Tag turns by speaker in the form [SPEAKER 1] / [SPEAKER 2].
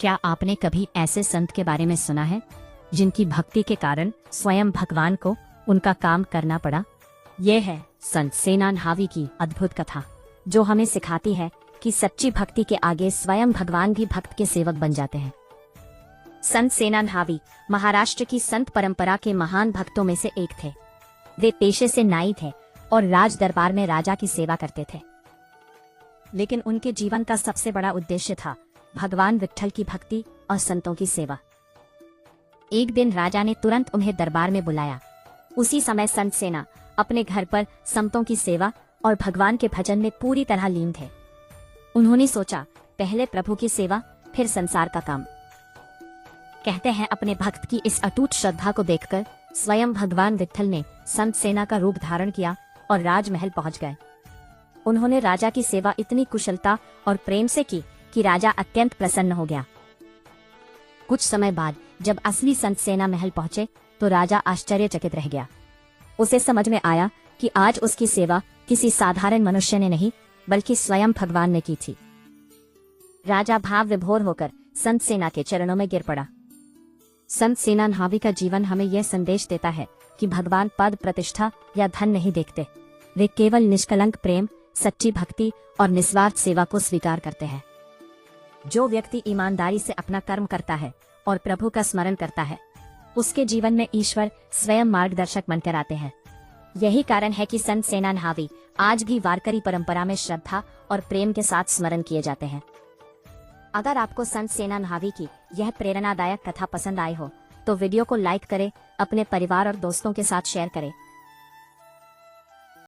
[SPEAKER 1] क्या आपने कभी ऐसे संत के बारे में सुना है जिनकी भक्ति के कारण स्वयं भगवान को उनका काम करना पड़ा? यह है संत सेनान हावी की अद्भुत कथा, जो हमें सिखाती है कि सच्ची भक्ति के आगे स्वयं भगवान भी भक्त के सेवक बन जाते हैं। संत सेनान हावी महाराष्ट्र की संत परंपरा के महान भक्तों में से एक थे। वे पेशे से नाई थे और राज दरबार में राजा की सेवा करते थे, लेकिन उनके जीवन का सबसे बड़ा उद्देश्य था भगवान विट्ठल की भक्ति और संतों की सेवा। एक दिन राजा ने तुरंत उन्हें दरबार में बुलाया। उसी समय संत सेना अपने घर पर संतों की सेवा और भगवान के भजन में पूरी तरह लीन थे। उन्होंने सोचा, पहले प्रभु की सेवा, फिर संसार का काम। कहते हैं, अपने भक्त की इस अटूट श्रद्धा को देखकर स्वयं भगवान विट्ठल ने संत सेना का रूप धारण किया और राजमहल पहुंच गए। उन्होंने राजा की सेवा इतनी कुशलता और प्रेम से की कि राजा अत्यंत प्रसन्न हो गया। कुछ समय बाद जब असली संत सेना महल पहुंचे तो राजा आश्चर्यचकित रह गया। उसे समझ में आया कि आज उसकी सेवा किसी साधारण मनुष्य ने नहीं, बल्कि स्वयं भगवान ने की थी। राजा भाव विभोर होकर संत सेना के चरणों में गिर पड़ा। संत सेनान हावी का जीवन हमें यह संदेश देता है कि भगवान पद, प्रतिष्ठा या धन नहीं देखते। वे केवल निष्कलंक प्रेम, सच्ची भक्ति और निस्वार्थ सेवा को स्वीकार करते हैं। जो व्यक्ति ईमानदारी से अपना कर्म करता है और प्रभु का स्मरण करता है, उसके जीवन में ईश्वर स्वयं मार्गदर्शक बनकर आते हैं। यही कारण है कि संत सेनान हावी आज भी वारकरी परंपरा में श्रद्धा और प्रेम के साथ स्मरण किए जाते हैं। अगर आपको संत सेनान हावी की यह प्रेरणादायक कथा पसंद आई हो तो वीडियो को लाइक करें, अपने परिवार और दोस्तों के साथ शेयर करें